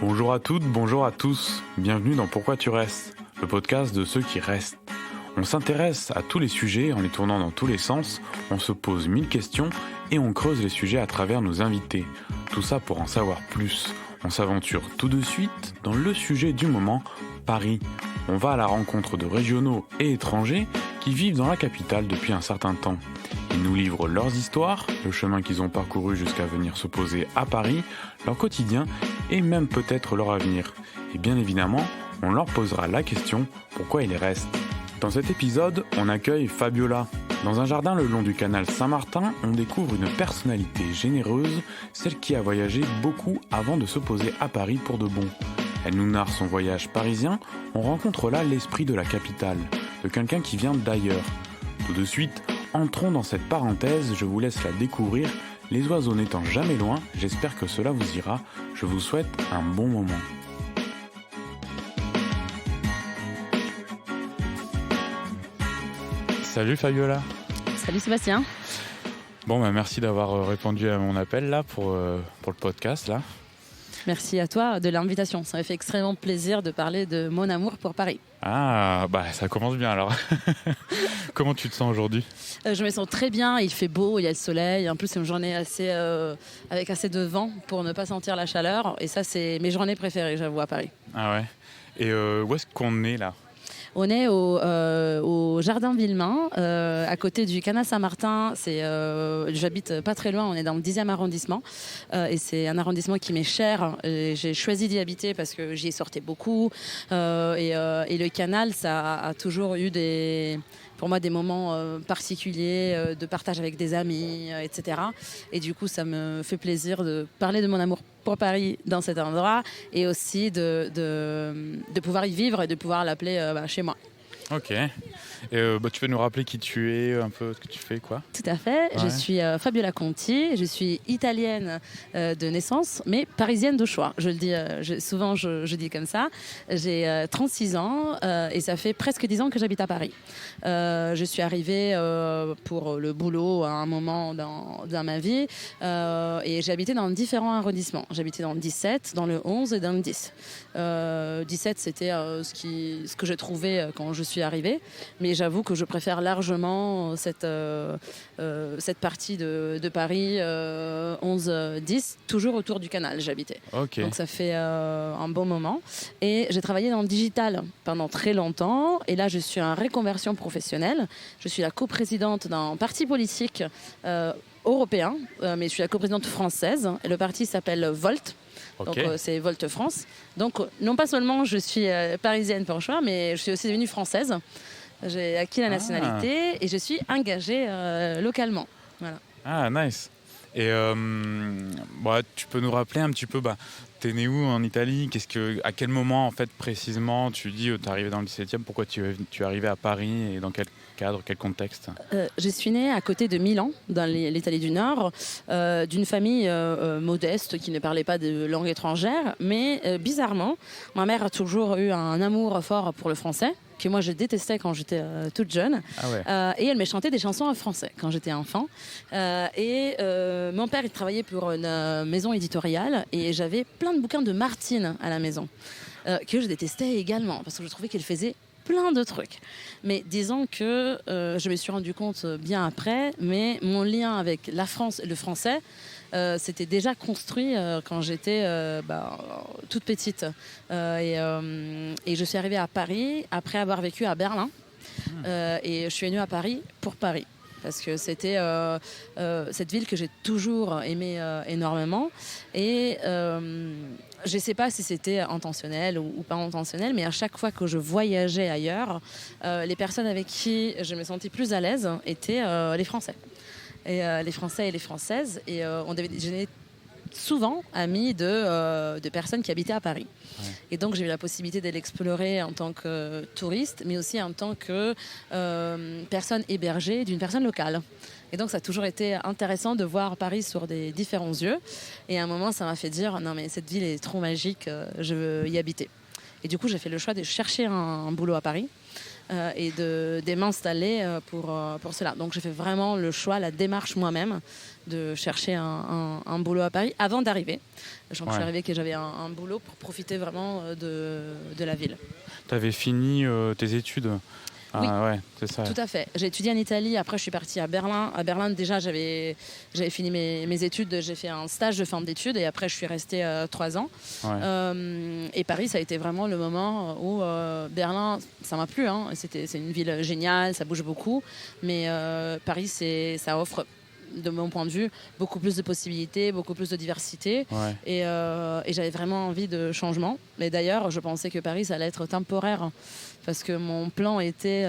Bonjour à toutes, bonjour à tous. Bienvenue dans Pourquoi tu restes, le podcast de ceux qui restent. On s'intéresse à tous les sujets en les tournant dans tous les sens, on se pose 1000 questions et on creuse les sujets à travers nos invités. Tout ça pour en savoir plus. On s'aventure tout de suite dans le sujet du moment, Paris. On va à la rencontre de régionaux et étrangers qui vivent dans la capitale depuis un certain temps. Ils nous livrent leurs histoires, le chemin qu'ils ont parcouru jusqu'à venir se poser à Paris, leur quotidien et même peut-être leur avenir. Et bien évidemment, on leur posera la question pourquoi ils restent. Dans cet épisode, on accueille Fabiola. Dans un jardin le long du canal Saint-Martin, on découvre une personnalité généreuse, celle qui a voyagé beaucoup avant de se poser à Paris pour de bon. Elle nous narre son voyage parisien, on rencontre là l'esprit de la capitale, de quelqu'un qui vient d'ailleurs. Tout de suite, entrons dans cette parenthèse, je vous laisse la découvrir. Les oiseaux n'étant jamais loin, j'espère que cela vous ira. Je vous souhaite un bon moment. Salut Fabiola. Salut Sébastien. Bon, merci d'avoir répondu à mon appel là pour le podcast là. Merci à toi de l'invitation. Ça m'a fait extrêmement plaisir de parler de mon amour pour Paris. Ah, ça commence bien alors. Comment tu te sens aujourd'hui ? Je me sens très bien, il fait beau, il y a le soleil. En plus, c'est une journée avec assez de vent pour ne pas sentir la chaleur. Et ça, c'est mes journées préférées, j'avoue, à Paris. Ah ouais. Et où est-ce qu'on est là ? On est au Jardin Villemain, à côté du canal Saint-Martin. J'habite pas très loin, on est dans le 10e arrondissement. Et c'est un arrondissement qui m'est cher. J'ai choisi d'y habiter parce que j'y sortais beaucoup. Et le canal, ça a toujours eu pour moi des moments particuliers de partage avec des amis, etc. Et du coup, ça me fait plaisir de parler de mon amour pour Paris dans cet endroit et aussi de pouvoir y vivre et de pouvoir l'appeler chez moi. Ok. Et tu peux nous rappeler qui tu es, un peu ce que tu fais, quoi ? Tout à fait. Ouais. Je suis Fabiola Conti. Je suis italienne de naissance, mais parisienne de choix. Je le dis souvent, je dis comme ça. J'ai 36 ans et ça fait presque 10 ans que j'habite à Paris. Je suis arrivée pour le boulot à un moment dans ma vie et j'ai habité dans différents arrondissements. J'habitais dans le 17, dans le 11 et dans le 10. 17, c'était ce que j'ai trouvé quand je suis arrivée. Mais j'avoue que je préfère largement cette partie de Paris 11-10, toujours autour du canal j'habitais. Okay. Donc ça fait un bon moment. Et j'ai travaillé dans le digital pendant très longtemps. Et là, je suis en reconversion professionnelle. Je suis la coprésidente d'un parti politique européen, mais je suis la coprésidente française. Et le parti s'appelle Volt. Okay. Donc c'est Volt France. Donc non pas seulement je suis parisienne pour choix, mais je suis aussi devenue française. J'ai acquis la nationalité et je suis engagée localement. Voilà. Ah, nice. Et tu peux nous rappeler un petit peu, t'es né où en Italie ? À quel moment en fait précisément tu dis t'es arrivé dans le 17e ? Pourquoi tu es arrivé à Paris et dans quel cadre, quel contexte ? Je suis née à côté de Milan, dans l'Italie du Nord, d'une famille modeste qui ne parlait pas de langue étrangère, mais bizarrement, ma mère a toujours eu un amour fort pour le français, que moi je détestais quand j'étais toute jeune. Ah ouais. Et elle me chantait des chansons en français quand j'étais enfant. Mon père il travaillait pour une maison éditoriale et j'avais plein de bouquins de Martine à la maison, que je détestais également parce que je trouvais qu'elle faisait plein de trucs. Mais disons que je me suis rendu compte bien après, mais mon lien avec la France et le français c'était déjà construit quand j'étais toute petite. Et je suis arrivée à Paris après avoir vécu à Berlin. Et je suis venue à Paris pour Paris. Parce que c'était cette ville que j'ai toujours aimée énormément. Et je ne sais pas si c'était intentionnel ou pas intentionnel, mais à chaque fois que je voyageais ailleurs, les personnes avec qui je me sentais plus à l'aise étaient les Français. Et les Français et les Françaises. Et j'étais souvent amie de personnes qui habitaient à Paris. Ouais. Et donc j'ai eu la possibilité de l'explorer en tant que touriste, mais aussi en tant que personne hébergée d'une personne locale. Et donc ça a toujours été intéressant de voir Paris sur des différents yeux. Et à un moment, ça m'a fait dire, non mais cette ville est trop magique, je veux y habiter. Et du coup, j'ai fait le choix de chercher un boulot à Paris. et de m'installer pour cela. Donc j'ai fait vraiment le choix, la démarche moi-même de chercher un boulot à Paris avant d'arriver. Donc je suis arrivée que j'avais un boulot pour profiter vraiment de la ville. Tu avais fini tes études? Oui, ouais, c'est ça. Tout à fait. J'ai étudié en Italie, après je suis partie à Berlin. À Berlin, déjà, j'avais fini mes études, j'ai fait un stage de fin d'études et après je suis restée 3 ans. Ouais. Et Paris, ça a été vraiment le moment où Berlin, ça m'a plu. Hein. C'est une ville géniale, ça bouge beaucoup, mais Paris, ça offre, de mon point de vue, beaucoup plus de possibilités, beaucoup plus de diversité. Ouais. Et j'avais vraiment envie de changement. Mais d'ailleurs, je pensais que Paris, ça allait être temporaire. Parce que mon plan était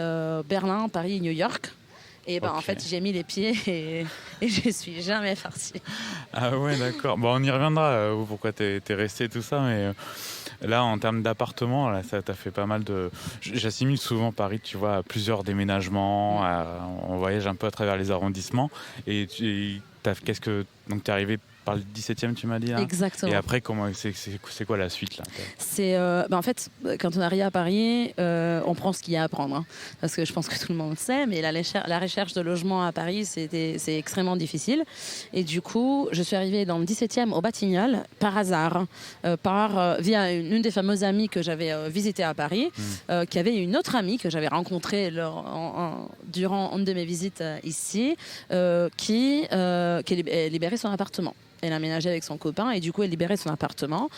Berlin, Paris, New York. Et en fait, j'ai mis les pieds et je suis jamais partie. Ah ouais, d'accord. Bon, on y reviendra, pourquoi t'es resté, tout ça. Mais là, en termes d'appartement, là, ça t'a fait pas mal de... J'assimile souvent Paris, tu vois, à plusieurs déménagements. On voyage un peu à travers les arrondissements. Et qu'est-ce que... Donc, t'es arrivé par le 17e, tu m'as dit là. Exactement. Et après, c'est quoi la suite là? C'est en fait, quand on arrive à Paris, on prend ce qu'il y a à prendre, hein, parce que je pense que tout le monde le sait, mais la recherche de logement à Paris, c'est extrêmement difficile. Et du coup, je suis arrivée dans le 17e au Batignolles par hasard, via une des fameuses amies que j'avais visitées à Paris, qui avait une autre amie que j'avais rencontrée durant une de mes visites ici, qui libérait son appartement. Elle a aménagé avec son copain et du coup elle libérait son appartement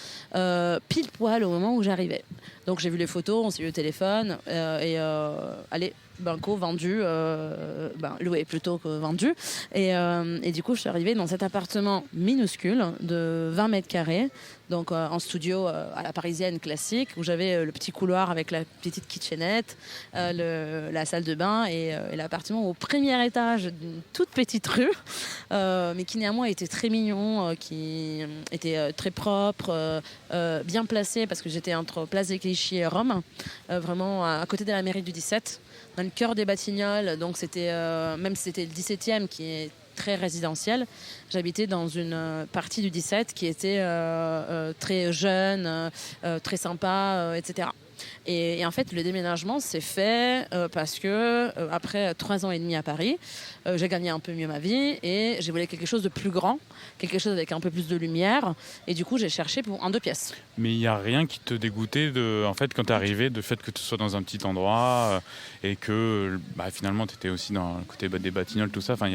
pile poil au moment où j'arrivais. Donc j'ai vu les photos, on s'est eu au téléphone allez, banco, vendu, loué plutôt que vendu. Et du coup je suis arrivée dans cet appartement minuscule de 20 mètres carrés, donc en studio à la parisienne classique, où j'avais le petit couloir avec la petite kitchenette, la salle de bain et l'appartement au premier étage d'une toute petite rue, mais qui néanmoins était très mignon, qui était très propre, bien placé, parce que j'étais entre Place des Clichy et Rome, vraiment à côté de la mairie du 17, dans le cœur des Batignolles. Donc c'était, même si c'était le 17e qui est très résidentiel, j'habitais dans une partie du 17 qui était très jeune, très sympa, etc. Et en fait, le déménagement s'est fait parce que après 3 ans et demi à Paris, j'ai gagné un peu mieux ma vie et j'ai voulu quelque chose de plus grand, quelque chose avec un peu plus de lumière. Et du coup, j'ai cherché pour un 2 pièces. Mais il n'y a rien qui te dégoûtait en fait, quand tu es arrivé, de fait que tu sois dans un petit endroit et que finalement, tu étais aussi dans le côté des Batignolles, tout ça. Enfin,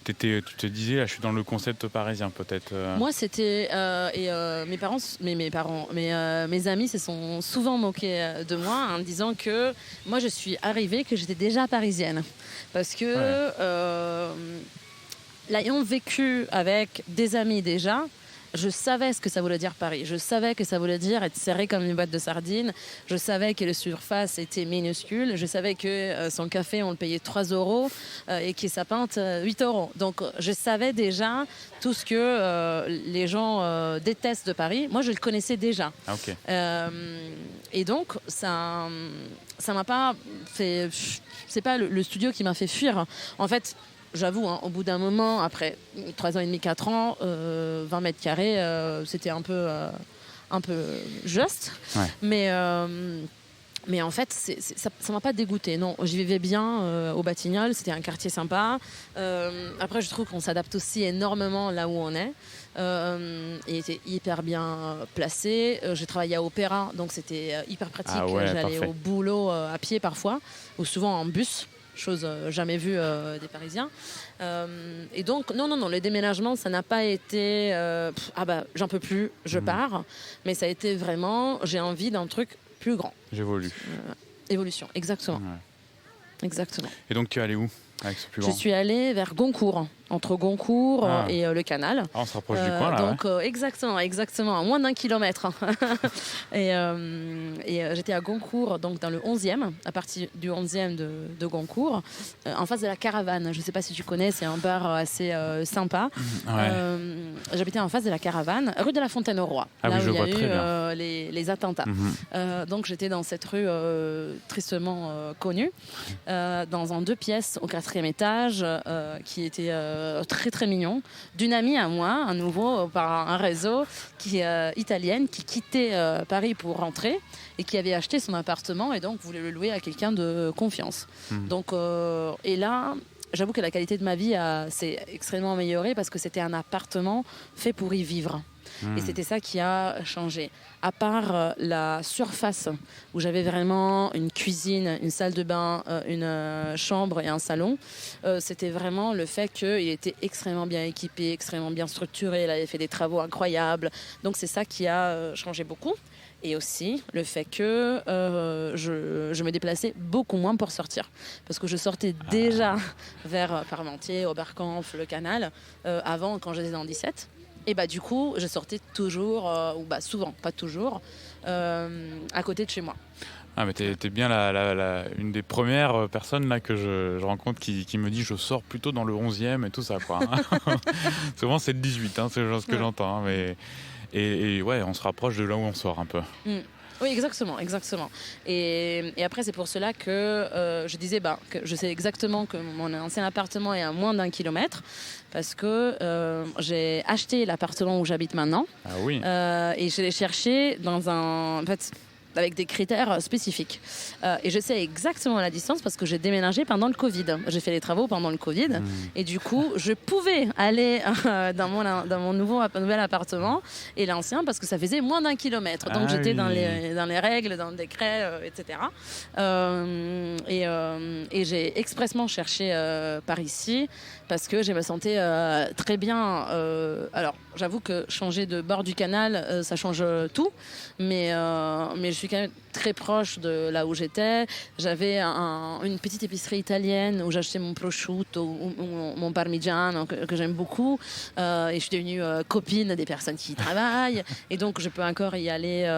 tu te disais, là, je suis dans le concept parisien, peut-être. Moi, c'était... mes amis se sont souvent moqués de moi en disant que moi, je suis arrivée, que j'étais déjà parisienne. Parce que, l'ayant vécu avec des amis déjà, je savais ce que ça voulait dire Paris. Je savais que ça voulait dire être serré comme une boîte de sardines. Je savais que les surfaces étaient minuscules. Je savais que son café, on le payait 3 € et que sa pinte, 8 €. Donc, je savais déjà tout ce que les gens détestent de Paris. Moi, je le connaissais déjà. Ah, okay. Et donc, ça m'a pas fait... C'est pas le studio qui m'a fait fuir. En fait... J'avoue, hein, au bout d'un moment, après 3 ans et demi, 4 ans, 20 mètres carrés, c'était un peu juste. Ouais. Mais en fait, ça ne m'a pas dégoûté. Non, j'y vivais bien au Batignolles, c'était un quartier sympa. Après, je trouve qu'on s'adapte aussi énormément là où on est. Il était hyper bien placé. J'ai travaillé à Opéra, donc c'était hyper pratique. Ah ouais, j'allais au boulot à pied parfois, ou souvent en bus. Chose jamais vue des Parisiens. Et donc, non, le déménagement, ça n'a pas été j'en peux plus, je pars. Mais ça a été vraiment, j'ai envie d'un truc plus grand. J'évolue. Évolution, exactement. Ouais. Exactement. Et donc, tu es allé où avec ce plus grand? Je suis allée vers Goncourt, entre Goncourt et le canal. Ah, on se rapproche du coin, là. Donc, exactement, à moins d'1 kilomètre. et j'étais à Goncourt, donc dans le 11e, à partir du 11e de Goncourt, en face de la Caravane. Je ne sais pas si tu connais, c'est un bar assez sympa. Ouais. J'habitais en face de la Caravane, rue de la Fontaine-au-Roi, là où il y a eu les attentats. Donc, j'étais dans cette rue tristement connue, dans un 2 pièces au 4e étage, qui était très très mignon d'une amie à moi, un nouveau par un réseau italienne qui quittait Paris pour rentrer et qui avait acheté son appartement et donc voulait le louer à quelqu'un de confiance. Donc, et là, j'avoue que la qualité de ma vie s'est extrêmement améliorée parce que c'était un appartement fait pour y vivre. Et c'était ça qui a changé. À part la surface, où j'avais vraiment une cuisine, une salle de bain, une chambre et un salon, c'était vraiment le fait qu'il était extrêmement bien équipé, extrêmement bien structuré, il avait fait des travaux incroyables. Donc c'est ça qui a changé beaucoup. Et aussi le fait que je me déplaçais beaucoup moins pour sortir. Parce que je sortais déjà vers Parmentier, Oberkampf, le Canal, avant quand j'étais dans le 17. Et bah du coup, je sortais toujours, ou bah souvent, pas toujours, à côté de chez moi. Ah mais t'es bien une des premières personnes là que je rencontre qui me dit je sors plutôt dans le 11e et tout ça quoi. Souvent c'est le 18, c'est ce que j'entends. Mais et ouais, on se rapproche de là où on sort un peu. Oui, exactement. Et après, c'est pour cela que je disais que je sais exactement que mon ancien appartement est à moins d'1 kilomètre parce que j'ai acheté l'appartement où j'habite maintenant. Ah oui. Et je l'ai cherché avec des critères spécifiques. Et je sais exactement la distance parce que j'ai déménagé pendant le Covid. J'ai fait les travaux pendant le Covid. Et du coup, je pouvais aller dans mon nouvel appartement et l'ancien parce que ça faisait moins d'1 kilomètre. Donc j'étais dans les règles, dans le décret, etc. Et j'ai expressement cherché par ici parce que je me sentais très bien. Alors, j'avoue que changer de bord du canal, ça change tout. Mais je suis quand même très proche de là où j'étais. J'avais une petite épicerie italienne où j'achetais mon prosciutto ou mon parmigiano que j'aime beaucoup. Et je suis devenue copine des personnes qui y travaillent. Et donc, je peux encore y aller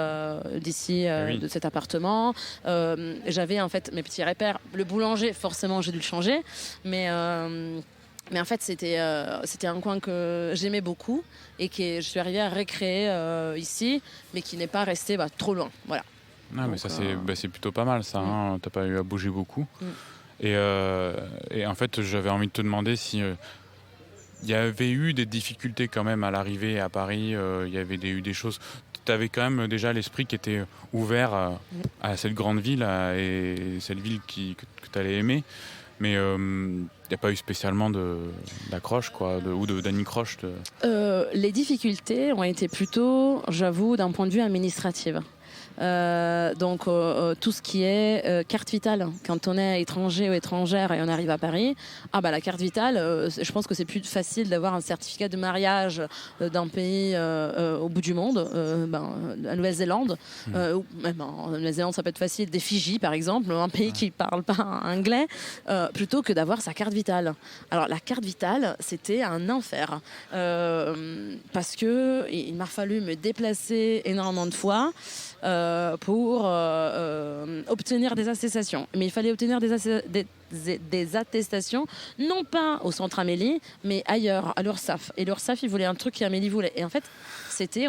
d'ici, de cet appartement. J'avais en fait mes petits repères. Le boulanger, forcément, j'ai dû le changer. Mais en fait, c'était un coin que j'aimais beaucoup et que je suis arrivée à recréer ici, mais qui n'est pas resté trop loin. Voilà. Ah, mais ça, c'est plutôt pas mal, ça. T'as pas eu à bouger beaucoup. Et en fait, j'avais envie de te demander si il y avait eu des difficultés quand même à l'arrivée à Paris. Il y avait eu des choses. Tu avais quand même déjà l'esprit qui était ouvert à cette grande ville et cette ville que tu allais aimer. Mais il n'y a pas eu spécialement d'accroche, ou d'anicroche. Les difficultés ont été plutôt, j'avoue, d'un point de vue administratif. Donc tout ce qui est carte vitale, quand on est étranger ou étrangère et on arrive à Paris, la carte vitale, je pense que c'est plus facile d'avoir un certificat de mariage d'un pays au bout du monde, la Nouvelle-Zélande, ou même en Nouvelle-Zélande ça peut être facile, des Fidji par exemple, un pays qui parle pas anglais, plutôt que d'avoir sa carte vitale. Alors la carte vitale, c'était un enfer, parce que il m'a fallu me déplacer énormément de fois pour obtenir des attestations. Mais il fallait obtenir des attestations, non pas au centre Amélie, mais ailleurs, à l'URSSAF. Et l'URSSAF, il voulait un truc qu'Amélie voulait. Et en fait,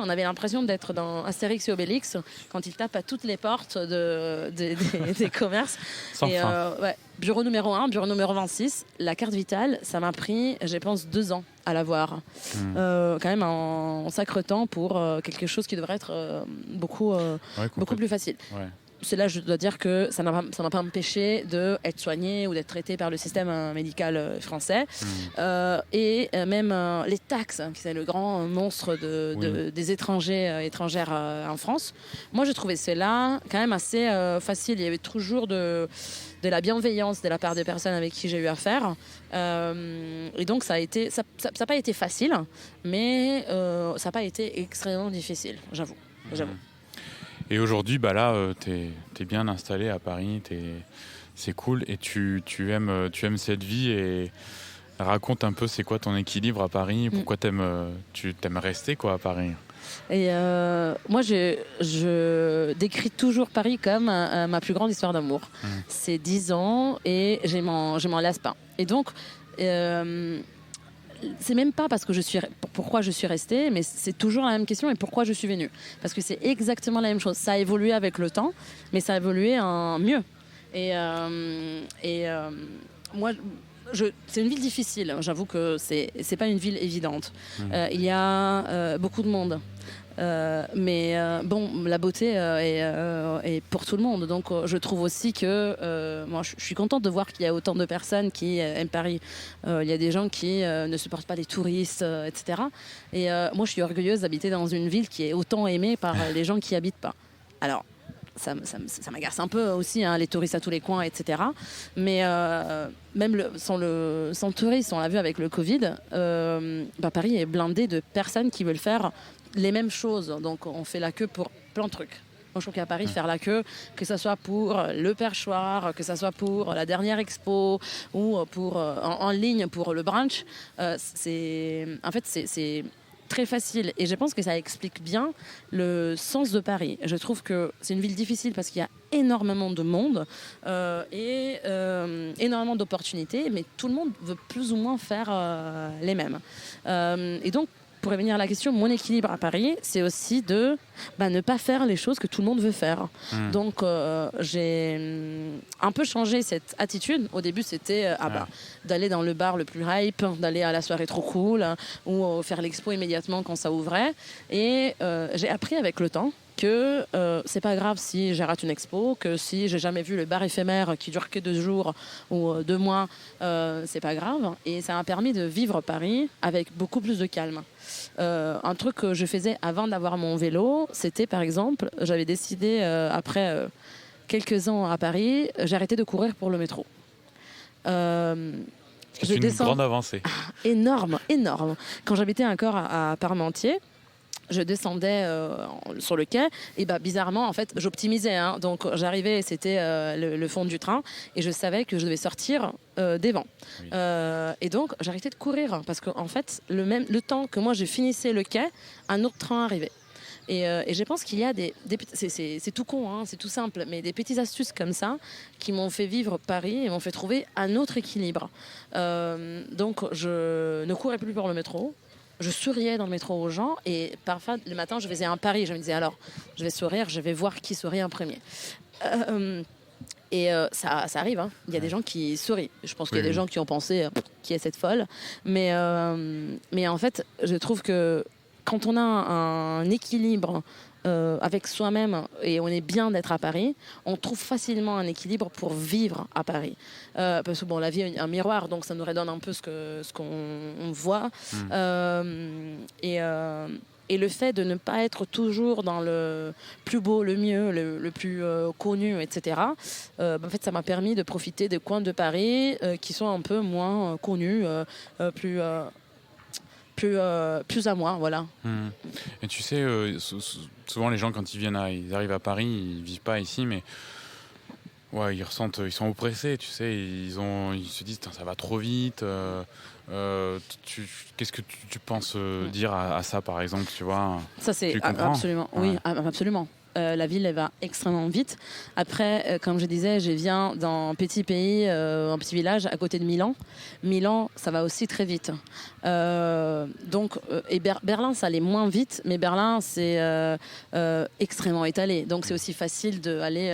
on avait l'impression d'être dans Astérix et Obélix, quand ils tapent à toutes les portes des commerces. Sans fin. Bureau numéro 1, bureau numéro 26, la carte vitale, ça m'a pris, je pense, 2 ans à l'avoir. Quand même en sacre temps pour quelque chose qui devrait être beaucoup plus facile. Ouais. C'est là, je dois dire que ça n'a pas empêché d'être soigné ou d'être traité par le système médical français. Et même les taxes, qui c'est le grand monstre des étrangers étrangères en France. Moi, je trouvais cela quand même assez facile. Il y avait toujours de la bienveillance de la part des personnes avec qui j'ai eu affaire. Et donc, ça n'a pas été facile, mais ça n'a pas été extrêmement difficile, j'avoue. Et aujourd'hui, t'es bien installé à Paris, c'est cool et tu aimes cette vie. Et raconte un peu, c'est quoi ton équilibre à Paris, pourquoi tu aimes rester à Paris. Et moi, je décris toujours Paris comme ma plus grande histoire d'amour. C'est 10 ans et je m'en lasse pas. Et donc, c'est même pas parce que pourquoi je suis restée, mais c'est toujours la même question et pourquoi je suis venue. Parce que c'est exactement la même chose. Ça a évolué avec le temps, mais ça a évolué en mieux. Et moi, C'est une ville difficile. J'avoue que c'est pas une ville évidente. Il y a beaucoup de monde. Bon, la beauté est pour tout le monde. Donc, je trouve aussi que moi, je suis contente de voir qu'il y a autant de personnes qui aiment Paris. Il y a des gens qui ne supportent pas les touristes, etc. Et moi, je suis orgueilleuse d'habiter dans une ville qui est autant aimée par les gens qui y habitent pas. Alors, ça m'agace un peu aussi, hein, les touristes à tous les coins, etc. Mais même sans le tourisme, on l'a vu avec le Covid, Paris est blindé de personnes qui veulent faire les mêmes choses. Donc on fait la queue pour plein de trucs. Moi, je trouve qu'à Paris, faire la queue, que ce soit pour le perchoir, que ce soit pour la dernière expo ou pour, en ligne pour le brunch, c'est très facile. Et je pense que ça explique bien le sens de Paris. Je trouve que c'est une ville difficile parce qu'il y a énormément de monde et énormément d'opportunités, mais tout le monde veut plus ou moins faire les mêmes. Et donc, pour revenir à la question, mon équilibre à Paris, c'est aussi de ne pas faire les choses que tout le monde veut faire. Donc, j'ai un peu changé cette attitude. Au début, c'était d'aller dans le bar le plus hype, d'aller à la soirée trop cool ou faire l'expo immédiatement quand ça ouvrait. Et j'ai appris avec le temps que c'est pas grave si j'ai raté une expo, que si j'ai jamais vu le bar éphémère qui dure que 2 jours ou 2 mois, c'est pas grave. Et ça m'a permis de vivre Paris avec beaucoup plus de calme. Un truc que je faisais avant d'avoir mon vélo, c'était par exemple, j'avais décidé après quelques ans à Paris, j'ai arrêté de courir pour le métro. C'est une grande avancée. Énorme. Quand j'habitais encore à Parmentier, je descendais sur le quai et bizarrement en fait j'optimisais, hein. Donc j'arrivais, c'était le fond du train et je savais que je devais sortir des vents. Oui. Et donc j'arrêtais de courir parce qu'en fait le temps que moi je finissais le quai, un autre train arrivait. Et je pense qu'il y a c'est tout con, hein, c'est tout simple, mais des petites astuces comme ça qui m'ont fait vivre Paris et m'ont fait trouver un autre équilibre. Donc je ne courais plus pour le métro. Je souriais dans le métro aux gens et parfois le matin je faisais un pari, je me disais alors je vais sourire, je vais voir qui sourit en premier. Ça arrive, hein. Il y a des gens qui sourient. Je pense qu'il y a des gens qui ont pensé qui est cette folle, mais en fait je trouve que quand on a un équilibre avec soi-même et on est bien d'être à Paris, on trouve facilement un équilibre pour vivre à Paris. Parce que la vie est un miroir, donc ça nous redonne un peu ce qu'on voit. Et le fait de ne pas être toujours dans le plus beau, le mieux, le plus connu, etc., en fait, ça m'a permis de profiter de coins de Paris qui sont un peu moins connus, plus à moi, voilà. Et tu sais, souvent les gens quand ils arrivent à Paris, ils vivent pas ici, mais ils sont oppressés, tu sais, ils se disent ça va trop vite. Qu'est-ce que tu penses dire à ça, par exemple, tu vois? Ça c'est absolument, oui, absolument. La ville elle va extrêmement vite. Après, comme je disais, je viens d'un petit pays, un petit village à côté de Milan. Milan, ça va aussi très vite. Donc, Berlin, ça allait moins vite, mais Berlin, c'est extrêmement étalé. Donc, c'est aussi facile d'aller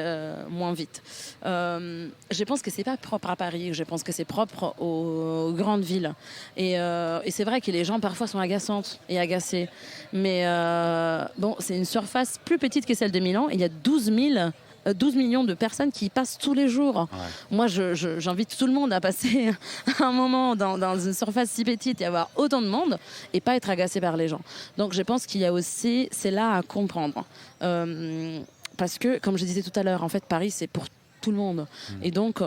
moins vite. Je pense que c'est pas propre à Paris. Je pense que c'est propre aux grandes villes. Et c'est vrai que les gens parfois sont agaçantes et agacés. Mais c'est une surface plus petite que celle de Milan. Il y a 12 millions de personnes qui y passent tous les jours. Ouais. Moi, j'invite tout le monde à passer un moment dans une surface si petite et avoir autant de monde et pas être agacé par les gens. Donc, je pense qu'il y a aussi, c'est là à comprendre. Parce que, comme je disais tout à l'heure, en fait, Paris, c'est pour tout le monde. Et donc,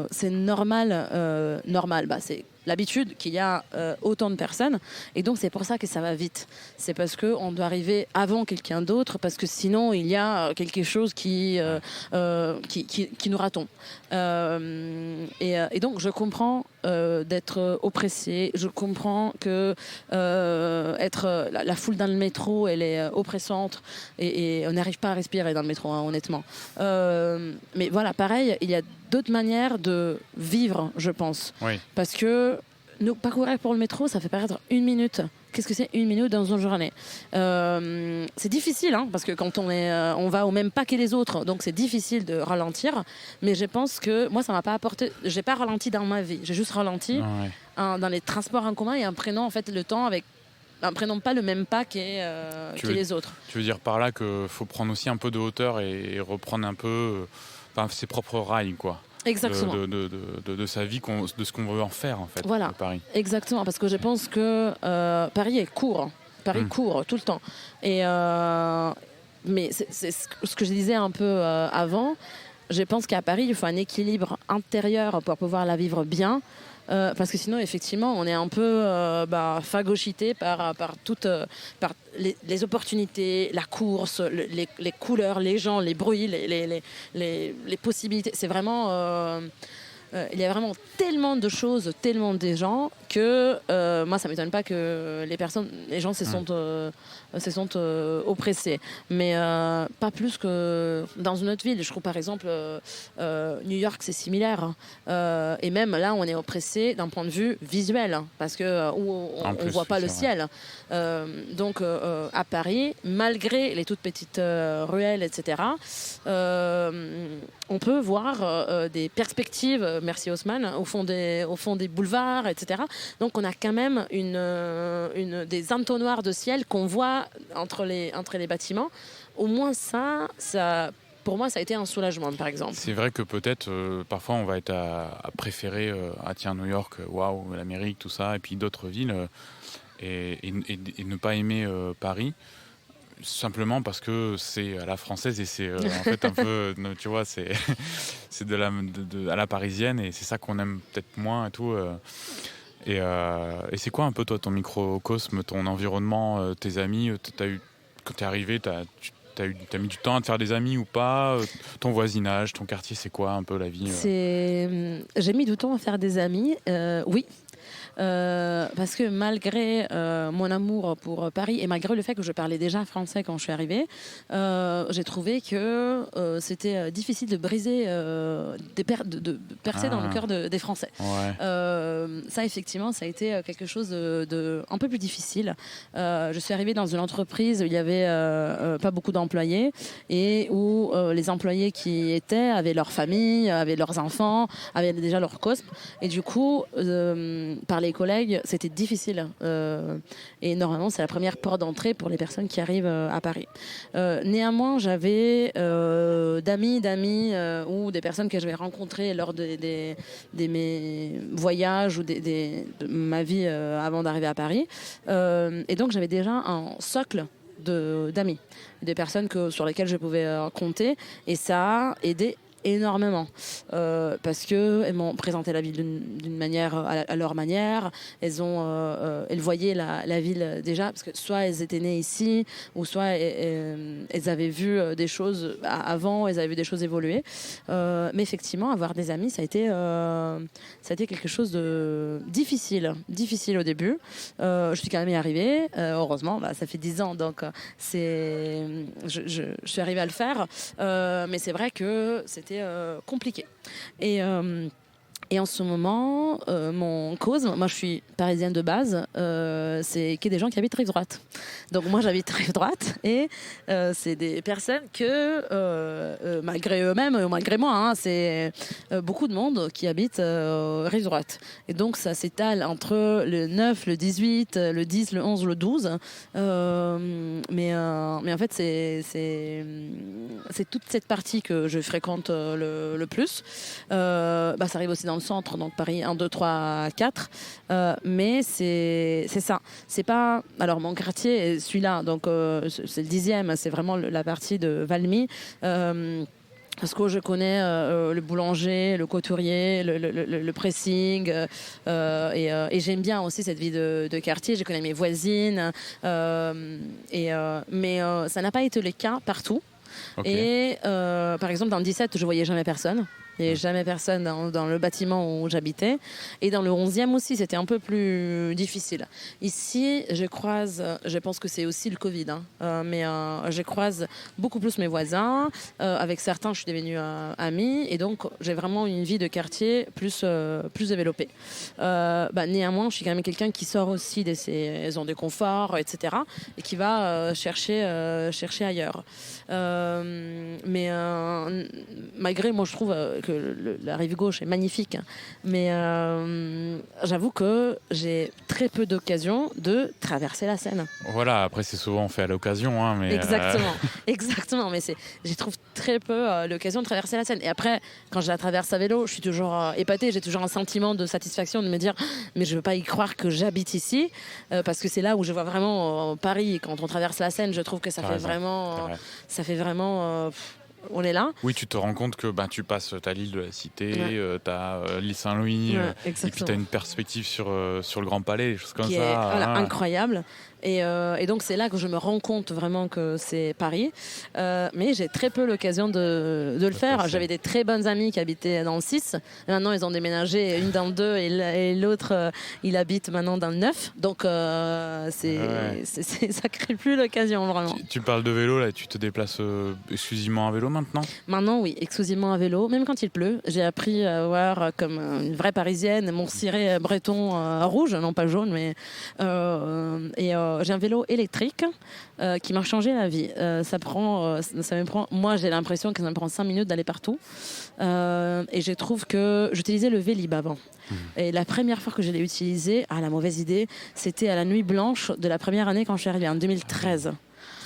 c'est normal. C'est l'habitude qu'il y a autant de personnes. Et donc, c'est pour ça que ça va vite. C'est parce qu'on doit arriver avant quelqu'un d'autre, parce que sinon, il y a quelque chose qui nous ratons. Et donc, je comprends d'être oppressé. Je comprends que être la foule dans le métro, elle est oppressante et on n'arrive pas à respirer dans le métro, hein, honnêtement. Mais voilà, pareil, il y a d'autres manières de vivre, je pense. Oui. Parce que pas courir pour le métro, ça fait paraître 1 minute. qu'est-ce que c'est une minute dans une journée. C'est difficile, hein, parce que quand on va au même pas que les autres, donc c'est difficile de ralentir. Mais je pense que moi, ça m'a pas apporté. J'ai pas ralenti dans ma vie. J'ai juste ralenti dans les transports en commun et en prenant en fait le temps en prenant pas le même pas que les autres. Tu veux dire par là qu'il faut prendre aussi un peu de hauteur et reprendre un peu ses propres rails, quoi. Exactement. De sa vie, de ce qu'on veut en faire, en fait, voilà. de Paris. Exactement, parce que je pense que Paris est court. Paris court tout le temps. Mais c'est ce que je disais un peu avant. Je pense qu'à Paris, il faut un équilibre intérieur pour pouvoir la vivre bien. Parce que sinon, effectivement, on est un peu phagocyté par les opportunités, la course, les couleurs, les gens, les bruits, les possibilités. C'est vraiment... il y a vraiment tellement de choses, tellement de gens que moi, ça ne m'étonne pas que les gens se sont oppressés. Mais pas plus que dans une autre ville. Je trouve par exemple New York, c'est similaire. Et même là, on est oppressé d'un point de vue visuel, hein, parce que on ne voit pas le ciel. Donc à Paris, malgré les toutes petites ruelles, etc., on peut voir des perspectives, merci Haussmann, au fond des boulevards, etc. Donc on a quand même des entonnoirs de ciel qu'on voit entre les bâtiments. Au moins ça, pour moi, ça a été un soulagement, par exemple. C'est vrai que peut-être, parfois, on va être à préférer New York, waouh, l'Amérique, tout ça, et puis d'autres villes, et ne pas aimer Paris. Simplement parce que c'est à la française et c'est en fait un peu, tu vois, c'est à la parisienne et c'est ça qu'on aime peut-être moins et tout. Et c'est quoi un peu toi ton microcosme, ton environnement, tes amis, quand t'es arrivé, t'as mis du temps à te faire des amis ou pas, ton voisinage, ton quartier, c'est quoi un peu la vie J'ai mis du temps à faire des amis, oui. Parce que malgré mon amour pour Paris et malgré le fait que je parlais déjà français quand je suis arrivée, j'ai trouvé que c'était difficile de briser, de percer dans le cœur des Français. Ouais. Ça, effectivement, ça a été quelque chose de un peu plus difficile. Je suis arrivée dans une entreprise où il n'y avait pas beaucoup d'employés et où les employés qui étaient avaient leur famille, avaient leurs enfants, avaient déjà leur cosme. Et du coup, par les collègues, c'était difficile. Et normalement, c'est la première porte d'entrée pour les personnes qui arrivent à Paris. Néanmoins, j'avais d'amis ou des personnes que j'avais rencontrées lors de mes voyages ou de ma vie avant d'arriver à Paris. Et donc, j'avais déjà un socle d'amis, des personnes sur lesquelles je pouvais compter. Et ça a aidé énormément parce que elles m'ont présenté la ville d'une manière à leur manière. Elles voyaient la ville déjà parce que soit elles étaient nées ici ou soit elles avaient vu des choses avant, elles avaient vu des choses évoluer. Mais effectivement, avoir des amis, ça a été quelque chose de difficile au début. Je suis quand même y arrivée, heureusement. Ça fait 10 ans, donc je suis arrivée à le faire. Mais c'est vrai que c'était compliqué. Et en ce moment, mon cause, moi je suis parisienne de base, c'est qu'il y a des gens qui habitent rive droite. Donc moi j'habite rive droite et c'est des personnes que, malgré eux-mêmes ou malgré moi, hein, c'est beaucoup de monde qui habite rive droite. Et donc ça s'étale entre le 9, le 18, le 10, le 11, le 12. Mais en fait c'est toute cette partie que je fréquente le plus. Ça arrive aussi dans le centre, donc Paris 1, 2, 3, 4. Mais c'est ça. C'est pas... Alors, mon quartier est celui-là, donc c'est le 10e, c'est vraiment la partie de Valmy. Parce que je connais le boulanger, le couturier, le pressing, et j'aime bien aussi cette vie de quartier. Je connais mes voisines, mais ça n'a pas été le cas partout. Okay. Et par exemple, dans le 17, je voyais jamais personne. Il n'y avait jamais personne dans le bâtiment où j'habitais. Et dans le 11e aussi, c'était un peu plus difficile. Ici, je pense que c'est aussi le Covid, mais je croise beaucoup plus mes voisins. Avec certains, je suis devenue amie. Et donc, j'ai vraiment une vie de quartier plus développée. Néanmoins, je suis quand même quelqu'un qui sort aussi de ses zones de confort, etc. Et qui va chercher ailleurs. Mais malgré, moi, je trouve que la rive gauche est magnifique. Mais j'avoue que j'ai très peu d'occasions de traverser la Seine. Voilà, après, c'est souvent fait à l'occasion. Hein, mais Exactement. Mais j'y trouve très peu l'occasion de traverser la Seine. Et après, quand je la traverse à vélo, je suis toujours épatée. J'ai toujours un sentiment de satisfaction de me dire mais je veux pas y croire que j'habite ici, parce que c'est là où je vois vraiment Paris. Quand on traverse la Seine, je trouve que ça fait vraiment on est là. Oui, tu te rends compte que tu passes ta l'île de la Cité, tu as l'île Saint-Louis, et puis tu as une perspective sur le Grand Palais, des choses comme qui ça. Est incroyable. Et donc c'est là que je me rends compte vraiment que c'est Paris, mais j'ai très peu l'occasion de le faire. J'avais des très bonnes amies qui habitaient dans le 6, et maintenant ils ont déménagé, une dans le 2 et l'autre il habite maintenant dans le 9, donc ça crée plus l'occasion vraiment. Tu parles de vélo, là, tu te déplaces exclusivement à vélo maintenant ? Maintenant oui, exclusivement à vélo, même quand il pleut. J'ai appris à voir comme une vraie Parisienne mon ciré breton rouge, non pas jaune, mais j'ai un vélo électrique qui m'a changé la vie. Moi, j'ai l'impression que ça me prend 5 minutes d'aller partout. Et je trouve que j'utilisais le Vélib avant. Et la première fois que je l'ai utilisé, la mauvaise idée, c'était à la nuit blanche de la première année quand je suis arrivée, en 2013.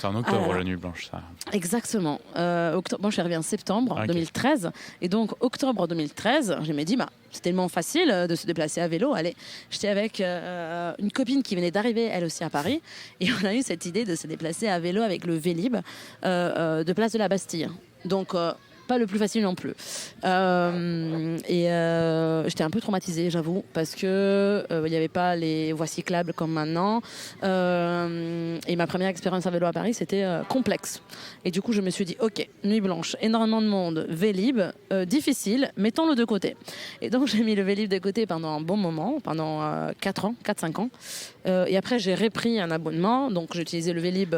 C'est en octobre, la nuit blanche, ça. Exactement. Moi, je suis arrivée en septembre 2013. Et donc, octobre 2013, je me dis, c'est tellement facile de se déplacer à vélo. Allez, j'étais avec une copine qui venait d'arriver, elle aussi, à Paris. Et on a eu cette idée de se déplacer à vélo avec le Vélib de Place de la Bastille. Donc, pas le plus facile non plus. J'étais un peu traumatisée, j'avoue, parce que il n'y avait pas les voies cyclables comme maintenant. Et ma première expérience à vélo à Paris, c'était complexe. Et du coup, je me suis dit, ok, nuit blanche, énormément de monde, Vélib, difficile, mettons-le de côté. Et donc, j'ai mis le Vélib de côté pendant un bon moment, pendant 4-5 ans. Et après, j'ai repris un abonnement, donc j'ai utilisé le Vélib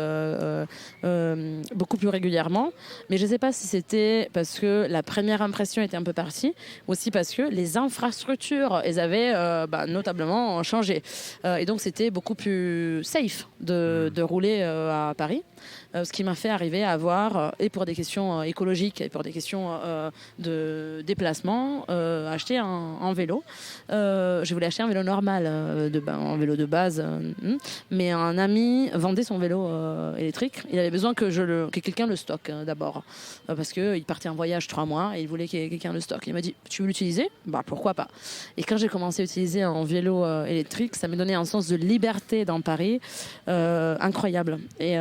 beaucoup plus régulièrement. Mais je ne sais pas si c'était parce que la première impression était un peu partie, aussi parce que les infrastructures, elles avaient notablement changé. Et donc, c'était beaucoup plus safe de rouler à Paris. Ce qui m'a fait arriver à avoir, et pour des questions écologiques et pour des questions de déplacement, acheter un vélo. Je voulais acheter un vélo normal, un vélo de base, mais un ami vendait son vélo électrique. Il avait besoin que quelqu'un le stocke d'abord, parce qu'il partait en voyage 3 mois et il voulait que quelqu'un le stocke. Il m'a dit, tu veux l'utiliser ? Pourquoi pas. Et quand j'ai commencé à utiliser un vélo électrique, ça me donnait un sens de liberté dans Paris incroyable. Et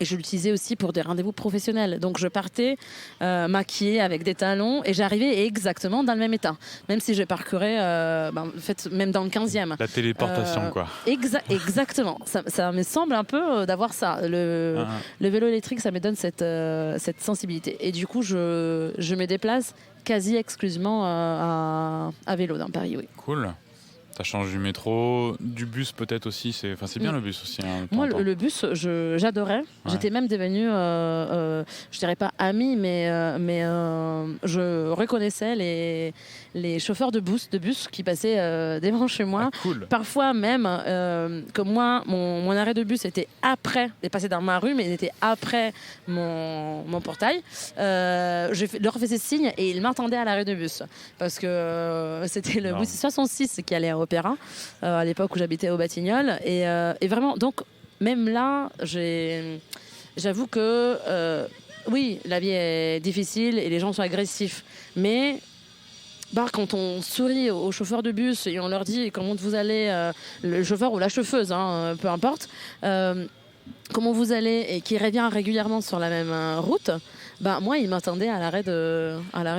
je l'utilisais aussi pour des rendez-vous professionnels. Donc je partais maquillée avec des talons et j'arrivais exactement dans le même état. Même si je parcourais, en fait, même dans le 15e. La téléportation, quoi. Exactement. Ça me semble un peu d'avoir ça. Le vélo électrique, ça me donne cette sensibilité. Et du coup, je me déplace quasi exclusivement à vélo dans Paris, oui. Cool. Ça change du métro, du bus peut-être aussi. C'est bien le bus aussi. Hein, moi, le bus, j'adorais. Ouais. J'étais même devenue, je dirais pas amie, mais je reconnaissais les chauffeurs de bus qui passaient devant chez moi. Cool. Parfois même, comme moi, mon arrêt de bus était après, il passait dans ma rue, mais il était après mon portail. Je leur faisais signe et ils m'attendaient à l'arrêt de bus. Parce que c'était le bus 66 qui allait à Opéra, à l'époque où j'habitais au Batignolles. Et vraiment, donc, même là, j'avoue que, oui, la vie est difficile et les gens sont agressifs. Mais quand on sourit aux chauffeurs de bus et on leur dit comment vous allez, le chauffeur ou la chauffeuse, peu importe, comment vous allez, et qui revient régulièrement sur la même route, Moi, il m'attendait à l'arrêt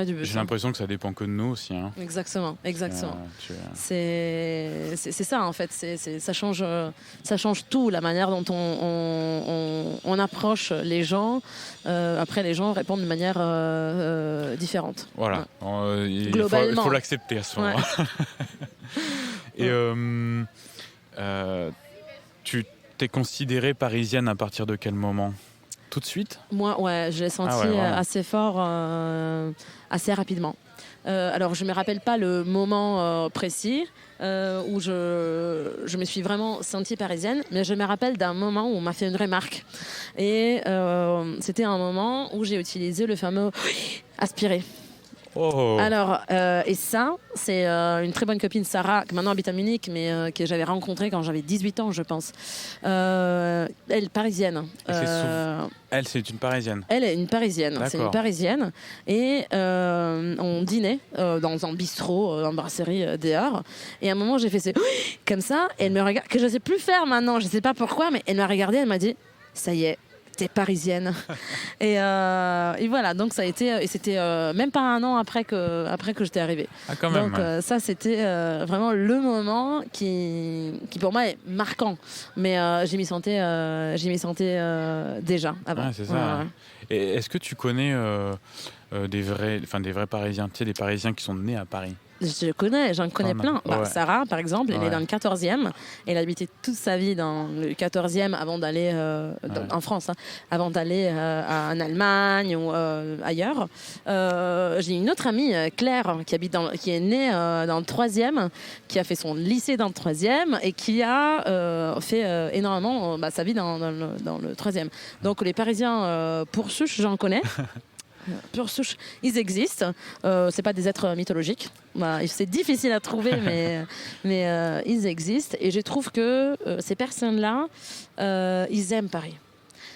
du bus. J'ai l'impression que ça dépend que de nous aussi. Hein. Exactement. C'est ça en fait. Ça change tout, la manière dont on approche les gens. Après, les gens répondent de manière différente. Voilà. Ouais. Il faut l'accepter à ce moment-là. Ouais. Et tu t'es considérée parisienne à partir de quel moment ? Tout de suite ? Moi, ouais, je l'ai senti assez fort, assez rapidement. Alors, je ne me rappelle pas le moment précis où je me suis vraiment sentie parisienne, mais je me rappelle d'un moment où on m'a fait une remarque. Et c'était un moment où j'ai utilisé le fameux aspirer. Oh. Alors, et ça, c'est une très bonne copine, Sarah, qui maintenant habite à Munich, mais que j'avais rencontrée quand j'avais 18 ans, je pense. Elle, parisienne. Elle, c'est une parisienne. Elle est une parisienne. D'accord. C'est une parisienne. Et on dînait dans un bistrot, en brasserie dehors. Et à un moment, j'ai fait comme ça. Et elle me regarde, que je ne sais plus faire maintenant, je ne sais pas pourquoi, mais elle m'a regardée, elle m'a dit, ça y est. T'es parisienne. Et voilà, donc ça a été, et c'était même pas un an après que j'étais arrivée. Ah, quand même. Donc ça, c'était vraiment le moment qui pour moi est marquant. Mais j'y m'y sentais déjà avant. Ouais, c'est ça. Ouais. Et est-ce que tu connais des vrais Parisiens, tu sais, des Parisiens qui sont nés à Paris? J'en connais plein. Ouais. Sarah, par exemple, elle est dans le 14e. Elle a habité toute sa vie dans le 14e avant d'aller en France, avant d'aller en Allemagne ou ailleurs. J'ai une autre amie, Claire, qui est née dans le 3e, qui a fait son lycée dans le 3e et qui a fait énormément sa vie dans le 3e. Donc les Parisiens pour souche, j'en connais. Pure souche, ils existent. C'est pas des êtres mythologiques. C'est difficile à trouver, mais ils existent. Et je trouve que ces personnes-là, ils aiment Paris.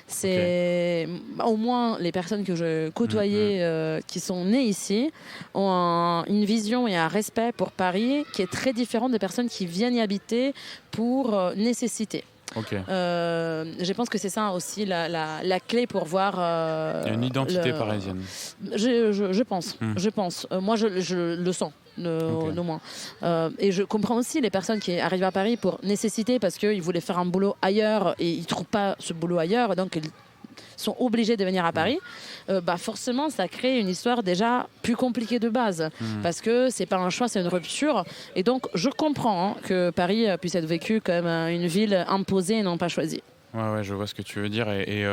C'est au moins les personnes que je côtoyais qui sont nées ici ont une vision et un respect pour Paris qui est très différent des personnes qui viennent y habiter pour nécessité. Okay. Je pense que c'est ça aussi la clé pour voir. Il y a une identité parisienne. Je pense. Moi, je le sens. No moins. Et je comprends aussi les personnes qui arrivent à Paris pour nécessité parce qu'ils voulaient faire un boulot ailleurs et ils ne trouvent pas ce boulot ailleurs. Donc, ils sont obligés de venir à Paris. Forcément, ça crée une histoire déjà plus compliquée de base. Parce que c'est pas un choix, c'est une rupture. Et donc, je comprends que Paris puisse être vécu comme une ville imposée et non pas choisie. Ouais, je vois ce que tu veux dire. Et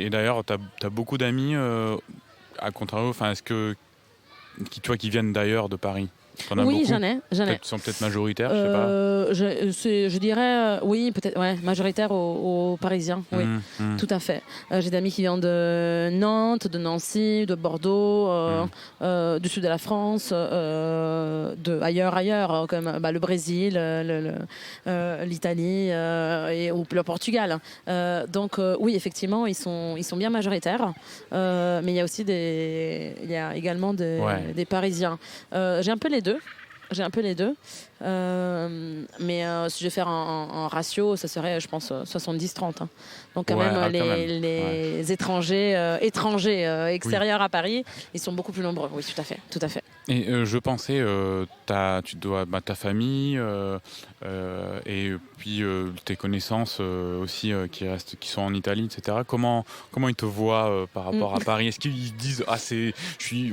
d'ailleurs, tu as beaucoup d'amis, à contrario, est-ce que qui viennent d'ailleurs de Paris? Oui, j'en ai. Qui sont peut-être majoritaires, je sais pas. Je dirais, oui, peut-être, majoritaire aux Parisiens, oui, tout à fait. J'ai d'amis qui viennent de Nantes, de Nancy, de Bordeaux, du sud de la France, ailleurs, comme le Brésil, l'Italie ou le Portugal. Donc, oui, effectivement, ils sont bien majoritaires, mais il y a aussi également des Parisiens. J'ai un peu les deux. Mais si je vais faire un ratio, ça serait, je pense, 70-30. Donc quand même, les étrangers extérieurs à Paris, ils sont beaucoup plus nombreux. Oui, tout à fait. Et je pensais, tu dois ta famille et puis tes connaissances aussi qui sont en Italie, etc. Comment ils te voient par rapport à Paris? Est-ce qu'ils disent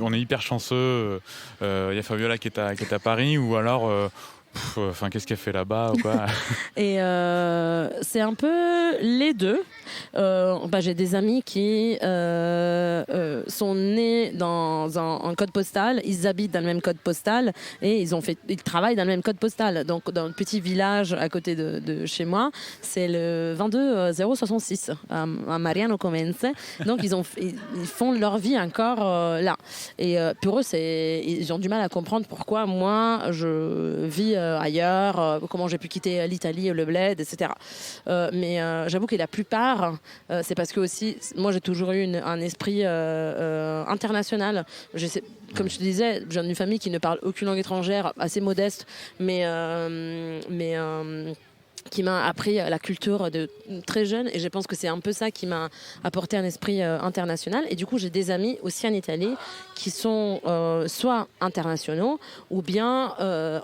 on est hyper chanceux, y a Fabiola qui est à Paris, ou alors qu'est-ce qu'elle fait là-bas ou quoi? Et c'est un peu les deux. J'ai des amis qui sont nés dans un code postal, ils habitent dans le même code postal et ils travaillent dans le même code postal. Donc dans le petit village à côté de chez moi, c'est le 22066 à Mariano Comense. Donc ils font leur vie encore là. Et pour eux, ils ont du mal à comprendre pourquoi moi je vis ailleurs, comment j'ai pu quitter l'Italie, le bled, etc. Mais j'avoue que la plupart, c'est parce que aussi, moi j'ai toujours eu un esprit international. Comme je te disais, je viens d'une famille qui ne parle aucune langue étrangère, assez modeste, mais qui m'a appris la culture de très jeune, et je pense que c'est un peu ça qui m'a apporté un esprit international. Et du coup, j'ai des amis aussi en Italie qui sont soit internationaux ou bien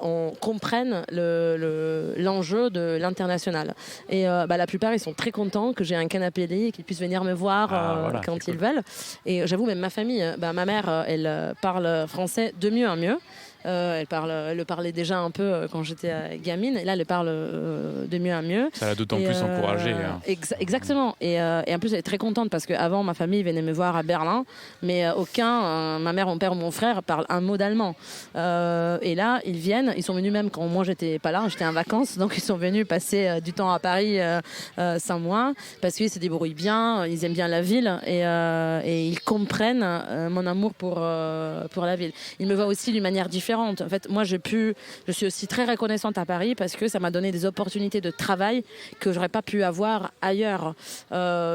on comprennent l'enjeu de l'international. Et la plupart, ils sont très contents que j'ai un canapé lit et qu'ils puissent venir me voir Voilà, quand c'est ils cool. veulent. Et j'avoue, même ma famille, ma mère, elle parle français de mieux en mieux. Elle le parlait déjà un peu quand j'étais gamine, et là elle le parle de mieux en mieux. Ça l'a d'autant plus encouragé. Hein. Exactement. Et en plus elle est très contente parce qu'avant ma famille venait me voir à Berlin, mais ma mère, mon père ou mon frère parlent un mot d'allemand. Et là ils viennent, ils sont venus même quand moi j'étais pas là, j'étais en vacances, donc ils sont venus passer du temps à Paris sans moi, parce qu'ils se débrouillent bien, ils aiment bien la ville, et ils comprennent mon amour pour la ville. Ils me voient aussi d'une manière différente. En fait, moi, je suis aussi très reconnaissante à Paris parce que ça m'a donné des opportunités de travail que j'aurais pas pu avoir ailleurs.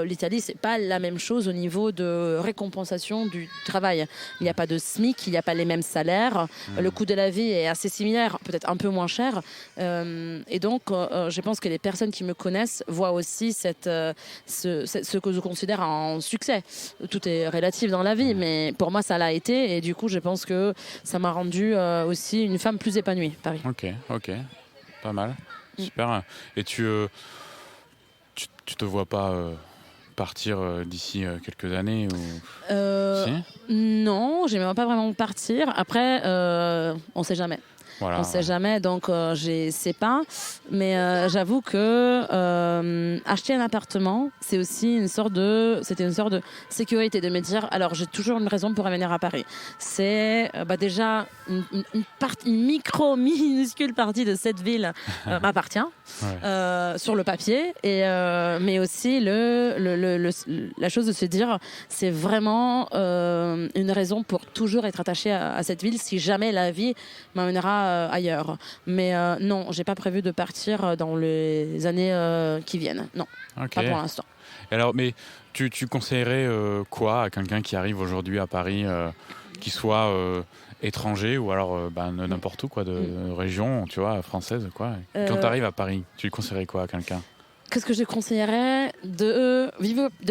L'Italie, c'est pas la même chose au niveau de récompensation du travail. Il n'y a pas de SMIC, il n'y a pas les mêmes salaires. Le coût de la vie est assez similaire, peut-être un peu moins cher. Et donc, je pense que les personnes qui me connaissent voient aussi ce que je considère un succès. Tout est relatif dans la vie, mais pour moi, ça l'a été. Et du coup, je pense que ça m'a rendu aussi une femme plus épanouie, Paris. Ok, pas mal, super. Et tu te vois pas partir d'ici quelques années ou... Si Non, j'aimerais pas vraiment partir. Après, on sait jamais. Voilà, On ne sait jamais, donc je ne sais pas. Mais j'avoue que acheter un appartement, c'était une sorte de sécurité, de me dire, alors j'ai toujours une raison pour revenir à Paris. C'est déjà une minuscule partie de cette ville m'appartient, sur le papier, mais aussi la chose de se dire, c'est vraiment une raison pour toujours être attaché à cette ville si jamais la vie m'amènera ailleurs. Mais non, j'ai pas prévu de partir dans les années qui viennent. Non, pas pour l'instant. Alors, mais tu conseillerais quoi à quelqu'un qui arrive aujourd'hui à Paris, qui soit étranger ou alors n'importe où, quoi, de région, tu vois, française, quoi. Quand tu arrives à Paris, tu lui conseillerais quoi à quelqu'un ? Qu'est-ce que je conseillerais de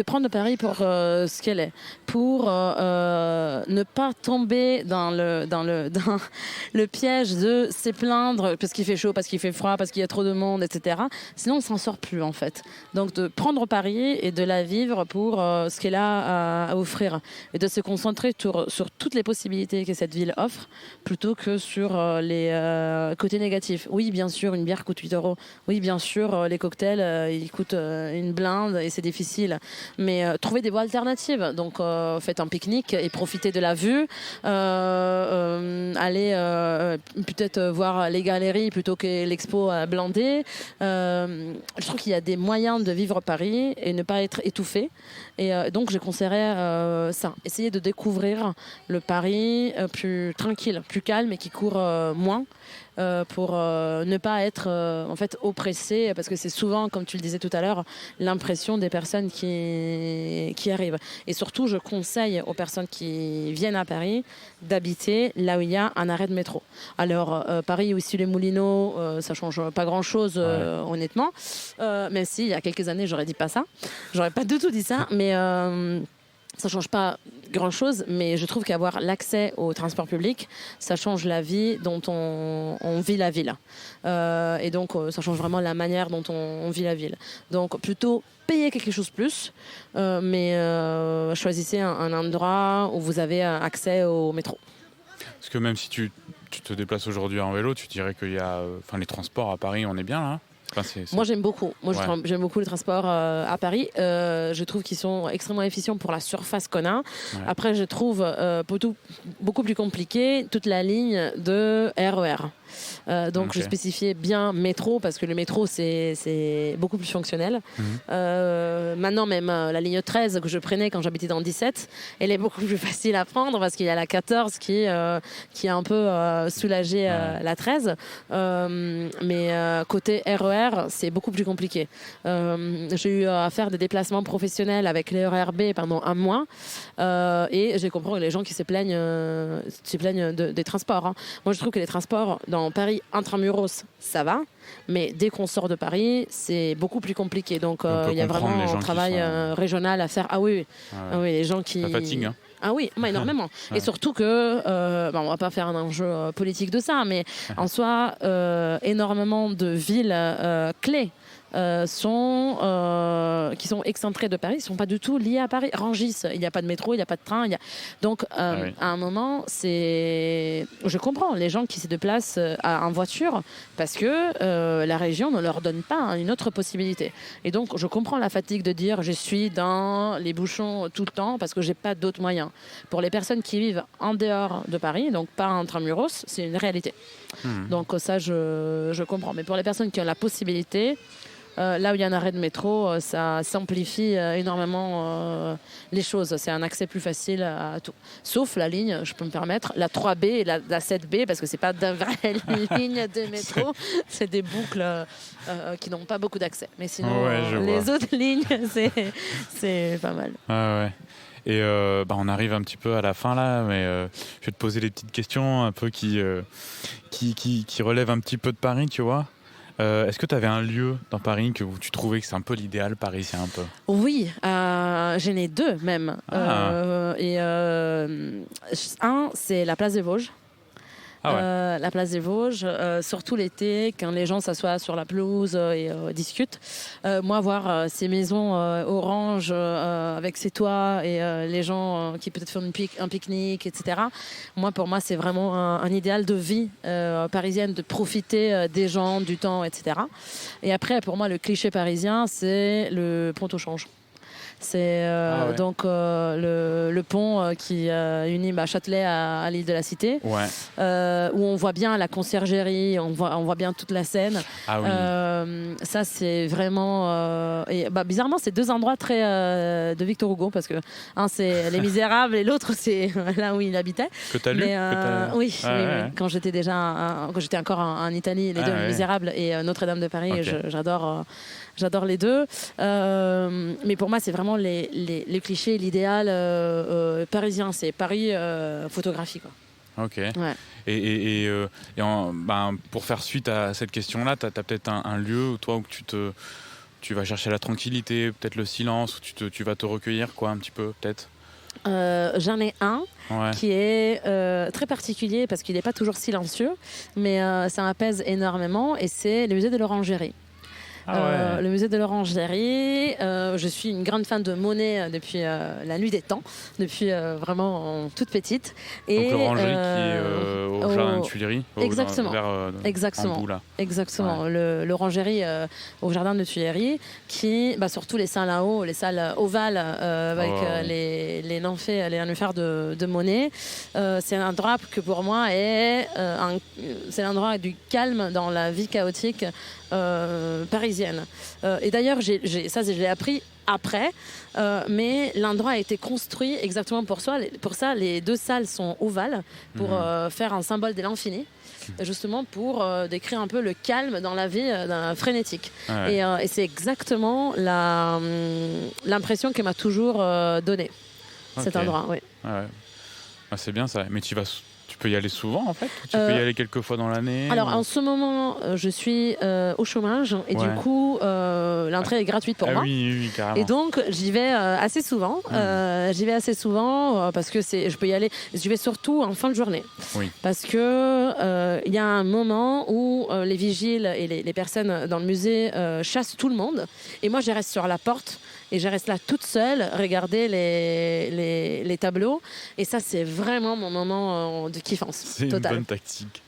prendre Paris pour ce qu'elle est, pour ne pas tomber dans le piège de se plaindre parce qu'il fait chaud, parce qu'il fait froid, parce qu'il y a trop de monde, etc. Sinon, on s'en sort plus, en fait. Donc, de prendre Paris et de la vivre pour ce qu'elle a à offrir, et de se concentrer sur toutes les possibilités que cette ville offre, plutôt que sur les côtés négatifs. Oui, bien sûr, une bière coûte 8 €. Oui, bien sûr, les cocktails, il coûte une blinde et c'est difficile. Mais trouver des voies alternatives. Donc, faites un pique-nique et profitez de la vue. Allez peut-être voir les galeries plutôt que l'expo blindée. Je trouve qu'il y a des moyens de vivre Paris et ne pas être étouffé. Et donc, je conseillerais ça. Essayer de découvrir le Paris plus tranquille, plus calme et qui court moins. Pour ne pas être en fait oppressé, parce que c'est souvent, comme tu le disais tout à l'heure, l'impression des personnes qui arrivent. Et surtout, je conseille aux personnes qui viennent à Paris d'habiter là où il y a un arrêt de métro. Alors, Paris ou ici les Moulineaux, ça change pas grand-chose, honnêtement. Même si, il y a quelques années, j'aurais dit pas ça. J'aurais pas du tout dit ça, mais ça change pas grand-chose, mais je trouve qu'avoir l'accès au transport public, ça change la vie dont on vit la ville. Et donc, ça change vraiment la manière dont on vit la ville. Donc, plutôt payer quelque chose plus, mais choisissez un endroit où vous avez accès au métro. Parce que même si tu te déplaces aujourd'hui en vélo, tu dirais qu'il y a... les transports à Paris, on est bien, là ? Moi, j'aime beaucoup. J'aime beaucoup les transports à Paris. Je trouve qu'ils sont extrêmement efficients pour la surface qu'on a. Ouais. Après, je trouve beaucoup plus compliqué toute la ligne de RER. Donc, je spécifiais bien métro parce que le métro, c'est beaucoup plus fonctionnel. Maintenant, même la ligne 13 que je prenais quand j'habitais dans le 17, elle est beaucoup plus facile à prendre parce qu'il y a la 14 qui a un peu soulagé la 13. Mais côté RER, c'est beaucoup plus compliqué. J'ai eu à faire des déplacements professionnels avec les RERB pendant un mois et j'ai compris les gens qui se plaignent des transports. Hein. Moi, je trouve que les transports dans Paris intramuros, ça va. Mais dès qu'on sort de Paris, c'est beaucoup plus compliqué. Donc, il y a vraiment un travail régional à faire. Ah oui, les gens qui... Ça fatigue, hein. Ah oui, énormément. Et surtout que, on va pas faire un enjeu politique de ça, mais en soi, énormément de villes clés qui sont excentrées de Paris, ne sont pas du tout liées à Paris. Rungis, il n'y a pas de métro, il n'y a pas de train. Donc, à un moment, je comprends les gens qui se déplacent en voiture parce que la région ne leur donne pas une autre possibilité. Et donc, je comprends la fatigue de dire je suis dans les bouchons tout le temps parce que je n'ai pas d'autres moyens. Pour les personnes qui vivent en dehors de Paris, donc pas intramuros, c'est une réalité. Donc ça, je comprends. Mais pour les personnes qui ont la possibilité, là où il y a un arrêt de métro, ça simplifie énormément les choses. C'est un accès plus facile à tout. Sauf la ligne, je peux me permettre, la 3B et la 7B, parce que c'est pas de vraies lignes de métro, c'est des boucles qui n'ont pas beaucoup d'accès. Mais sinon, les autres lignes, c'est pas mal. Ah ouais. Et on arrive un petit peu à la fin là, mais je vais te poser des petites questions un peu qui relèvent un petit peu de Paris, tu vois. Est-ce que tu avais un lieu dans Paris que tu trouvais que c'est un peu l'idéal parisien un peu? Oui, j'en ai deux même. Un, c'est la place des Vosges. La place des Vosges, surtout l'été, quand les gens s'assoient sur la pelouse et discutent. Moi, voir ces maisons oranges avec ces toits et les gens qui peut-être font un pique-nique, etc. Pour moi, c'est vraiment un idéal de vie parisienne, de profiter des gens, du temps, etc. Et après, pour moi, le cliché parisien, c'est le pont au change. C'est donc le pont qui unit Châtelet à l'île de la Cité, où on voit bien la conciergerie, on voit bien toute la Seine. Ça, c'est vraiment... bizarrement, c'est deux endroits très de Victor Hugo, parce que un, c'est Les Misérables et l'autre, c'est là où il habitait. Que tu as lu Oui. Quand j'étais quand j'étais encore en Italie, les deux, Les Misérables et Notre-Dame de Paris, j'adore les deux. Mais pour moi, c'est vraiment les clichés, l'idéal parisien. C'est Paris photographie, quoi. Ok. Ouais. Et pour faire suite à cette question-là, tu as peut-être un lieu où tu vas chercher la tranquillité, peut-être le silence, où tu vas te recueillir, quoi, un petit peu, peut-être. J'en ai un qui est très particulier parce qu'il n'est pas toujours silencieux, mais ça apaise énormément, et c'est le musée de l'Orangerie. Le musée de l'Orangerie. Je suis une grande fan de Monet depuis la nuit des temps, depuis vraiment toute petite. Donc l'Orangerie qui est au jardin de Tuileries. Exactement. En bout, là. Exactement. L'Orangerie au jardin de Tuileries, qui, surtout les salles là-haut, les salles ovales avec les nénuphars de Monet. C'est un endroit que pour moi c'est l'endroit du calme dans la vie chaotique parisienne. Et d'ailleurs, je l'ai appris après, mais l'endroit a été construit exactement pour ça. Les deux salles sont ovales pour faire un symbole de l'infini, justement pour décrire un peu le calme dans la vie frénétique. Et c'est exactement l'impression que m'a toujours donné cet endroit. C'est bien ça. Mais tu peux y aller souvent, en fait? Tu peux y aller quelques fois dans l'année? Alors, en ce moment, je suis au chômage, et du coup, l'entrée est gratuite pour moi. Oui, carrément. Et donc, j'y vais assez souvent. Parce que je peux y aller. Je vais surtout en fin de journée. Oui. Parce que il y a un moment où les vigiles et les personnes dans le musée chassent tout le monde. Et moi, je reste sur la porte. Et je reste là toute seule, regarder les tableaux. Et ça, c'est vraiment mon moment de kiffance. C'est totale. Une bonne tactique.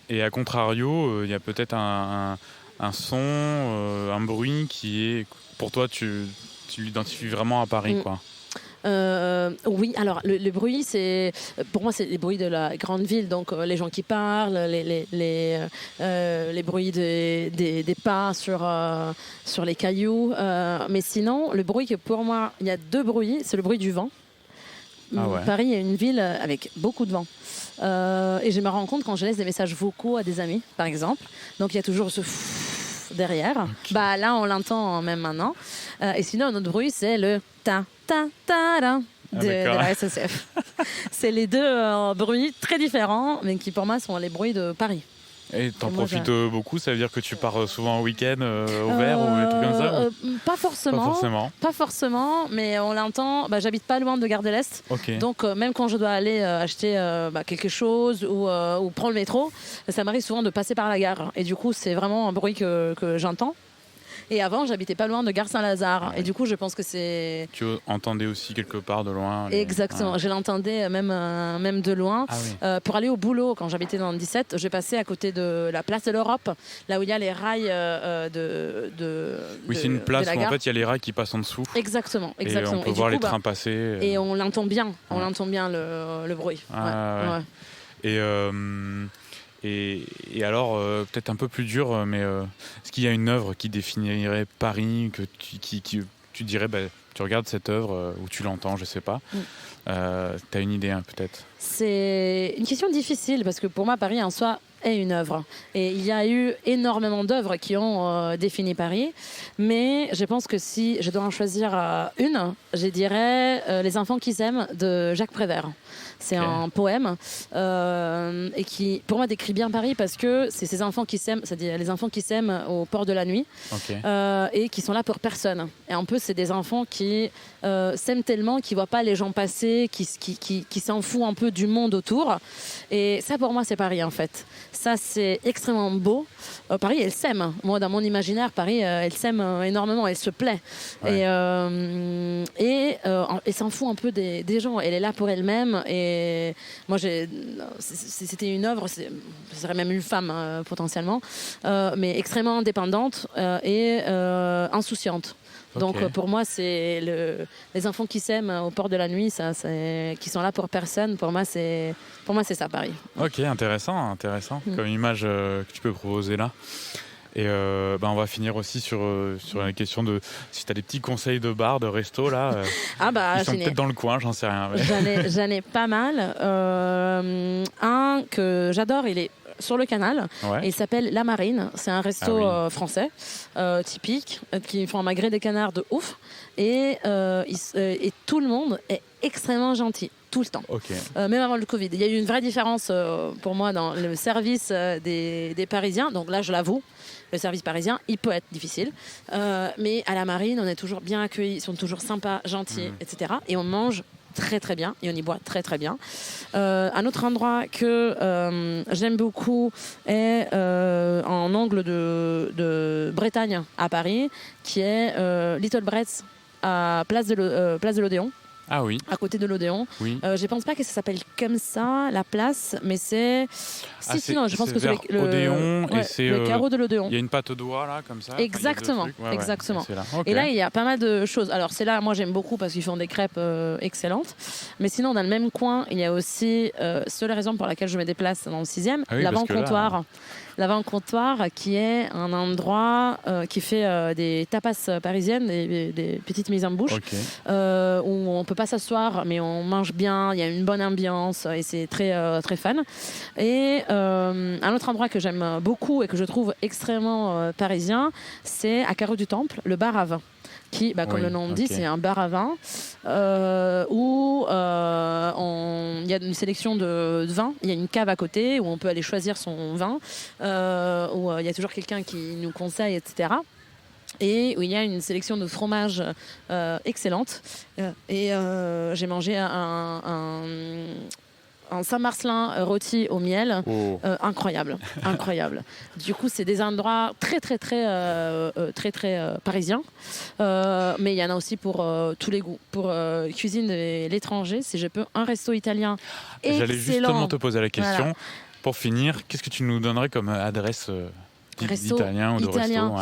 Et à contrario, il y a peut-être un son, un bruit qui est, pour toi, tu l'identifies vraiment à Paris, quoi. Oui, alors le bruit, pour moi, c'est les bruits de la grande ville, donc les gens qui parlent, les bruits des pas sur les cailloux. Mais sinon, le bruit que pour moi, il y a deux bruits, c'est le bruit du vent. Paris est une ville avec beaucoup de vent. Et je me rends compte quand je laisse des messages vocaux à des amis, par exemple. Donc il y a toujours ce derrière. Là, on l'entend même maintenant. Et sinon, un autre bruit, c'est le ta ta ta ta. de la SSF. C'est les deux bruits très différents, mais qui pour moi sont les bruits de Paris. Et t'en profites beaucoup, ça veut dire que tu pars souvent au week-end au vert ou des trucs comme ça Pas forcément. Pas forcément, mais on l'entend. J'habite pas loin de Gare de l'Est, donc même quand je dois aller acheter quelque chose ou prendre le métro, ça m'arrive souvent de passer par la gare. Et du coup, c'est vraiment un bruit que j'entends. Et avant, j'habitais pas loin de Gare Saint-Lazare. Et du coup, je pense que c'est... Tu entendais aussi quelque part de loin Exactement. Je l'entendais même de loin. Pour aller au boulot, quand j'habitais dans le 17, je passais à côté de la place de l'Europe, là où il y a les rails Oui, c'est une place où en fait, il y a les rails qui passent en dessous. Exactement. Et on peut voir les trains passer. Et on l'entend bien. On l'entend bien, le bruit. Et alors, peut-être un peu plus dur, mais est-ce qu'il y a une œuvre qui définirait Paris, que tu dirais, tu regardes cette œuvre ou tu l'entends, je sais pas. T'as une idée peut-être? C'est une question difficile parce que pour moi, Paris en soi est une œuvre. Et il y a eu énormément d'œuvres qui ont défini Paris. Mais je pense que si je dois en choisir une, je dirais Les enfants qui s'aiment de Jacques Prévert. C'est un poème et qui, pour moi, décrit bien Paris parce que c'est ces enfants qui s'aiment, c'est-à-dire les enfants qui s'aiment au port de la nuit et qui sont là pour personne. Et en plus, c'est des enfants qui s'aiment tellement qu'ils ne voient pas les gens passer, qui s'en foutent un peu du monde autour. Et ça, pour moi, c'est Paris, en fait. Ça, c'est extrêmement beau. Paris, elle s'aime. Moi, dans mon imaginaire, Paris, elle s'aime énormément. Elle se plaît. Et elle s'en fout un peu des gens. Elle est là pour elle-même. Et moi, c'était une œuvre, ce serait même une femme, potentiellement, mais extrêmement indépendante et insouciante. Donc pour moi, c'est les enfants qui s'aiment au port de la nuit, qui sont là pour personne. Pour moi, c'est ça, Paris. Ok, intéressant. Comme image que tu peux proposer là. Et on va finir aussi sur la question de si tu as des petits conseils de bar, de resto là. Ils sont peut-être dans le coin, j'en sais rien. Mais... J'en ai pas mal. Un que j'adore, il est sur le canal. Et il s'appelle La Marine. C'est un resto français typique qui font un magret des canards de ouf. Et tout le monde est extrêmement gentil. Tout le temps. Même avant le Covid. Il y a eu une vraie différence pour moi dans le service des Parisiens. Donc là, je l'avoue, le service parisien, il peut être difficile. Mais à la Marine, on est toujours bien accueillis. Ils sont toujours sympas, gentils, etc. Et on mange très très bien et on y boit très très bien. Un autre endroit que j'aime beaucoup est en angle de Bretagne à Paris, qui est Little Brett's à place de l'Odéon. Ah oui. À côté de l'Odéon. Oui. Je pense pas que ça s'appelle comme ça, la place, mais c'est... je pense que c'est Odéon et c'est le carreau de l'Odéon. Il y a une pâte au doigt là, comme ça. Exactement. Exactement. Et là, il y a pas mal de choses. Alors c'est là, moi j'aime beaucoup parce qu'ils font des crêpes excellentes. Mais sinon, dans le même coin, il y a aussi, seule raison pour laquelle je me déplace dans le 6e, l'avant-comptoir. L'avant-comptoir qui est un endroit qui fait des tapas parisiennes, des petites mises en bouche, où on peut pas s'asseoir mais on mange bien, il y a une bonne ambiance et c'est très, très fun. Et un autre endroit que j'aime beaucoup et que je trouve extrêmement parisien, c'est à Carreau du Temple, le bar à vin. Qui, comme le nom dit, c'est un bar à vin où il y a une sélection de vins. Il y a une cave à côté où on peut aller choisir son vin, où il y a toujours quelqu'un qui nous conseille, etc. Et où il y a une sélection de fromages excellente. Et j'ai mangé un Saint-Marcelin rôti au miel, incroyable. Du coup, c'est des endroits très parisiens, mais il y en a aussi pour tous les goûts. Pour cuisine de l'étranger, si je peux, un resto italien excellent. J'allais justement te poser la question. Voilà. Pour finir, qu'est-ce que tu nous donnerais comme adresse d'italien ou de resto?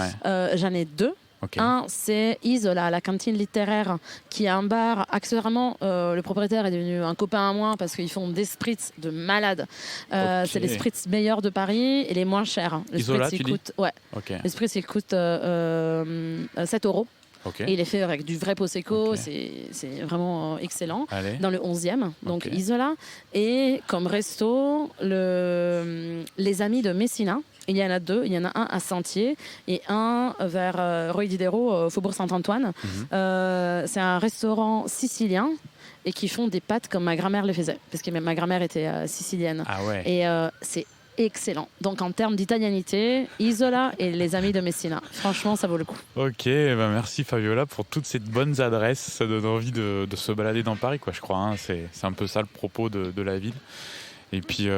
J'en ai deux. Un, c'est Isola, la cantine littéraire, qui est un bar. Accessoirement, le propriétaire est devenu un copain à moi parce qu'ils font des spritz de malade. C'est les spritz meilleurs de Paris et les moins chers. Le Isola, spritz, tu dis? Le spritz, il coûte 7 €. Et il est fait avec du vrai Prosecco, c'est vraiment excellent. Dans le 11e, donc Isola. Et comme resto, les Amis de Messina. Il y en a deux, il y en a un à Sentier et un vers Rue Diderot, Faubourg Saint-Antoine. C'est un restaurant sicilien et qui font des pâtes comme ma grand-mère les faisait, parce que ma grand-mère était sicilienne. Ah ouais. Et c'est excellent. Donc en termes d'italianité, Isola et les amis de Messina. Franchement, ça vaut le coup. Ok, ben merci Fabiola pour toutes ces bonnes adresses. Ça donne envie de se balader dans Paris, quoi, je crois. Hein. C'est un peu ça le propos de la ville. Et puis,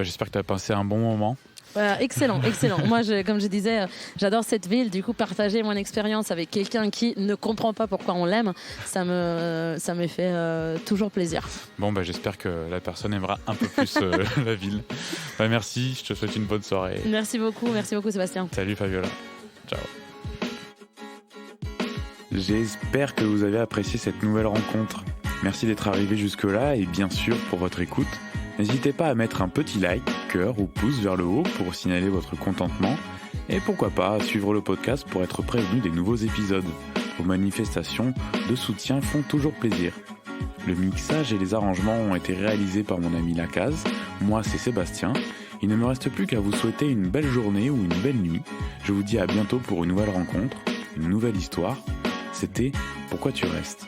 j'espère que tu as passé un bon moment. Voilà, excellent. Moi, comme je disais, j'adore cette ville. Du coup, partager mon expérience avec quelqu'un qui ne comprend pas pourquoi on l'aime, ça me fait toujours plaisir. Bon, j'espère que la personne aimera un peu plus la ville. Merci, je te souhaite une bonne soirée. Merci beaucoup Sébastien. Salut Fabiola. Ciao. J'espère que vous avez apprécié cette nouvelle rencontre. Merci d'être arrivé jusque-là et bien sûr pour votre écoute. N'hésitez pas à mettre un petit like, cœur ou pouce vers le haut pour signaler votre contentement et pourquoi pas à suivre le podcast pour être prévenu des nouveaux épisodes. Vos manifestations de soutien font toujours plaisir. Le mixage et les arrangements ont été réalisés par mon ami Lacaze. Moi, c'est Sébastien. Il ne me reste plus qu'à vous souhaiter une belle journée ou une belle nuit. Je vous dis à bientôt pour une nouvelle rencontre, une nouvelle histoire. C'était Pourquoi tu restes ?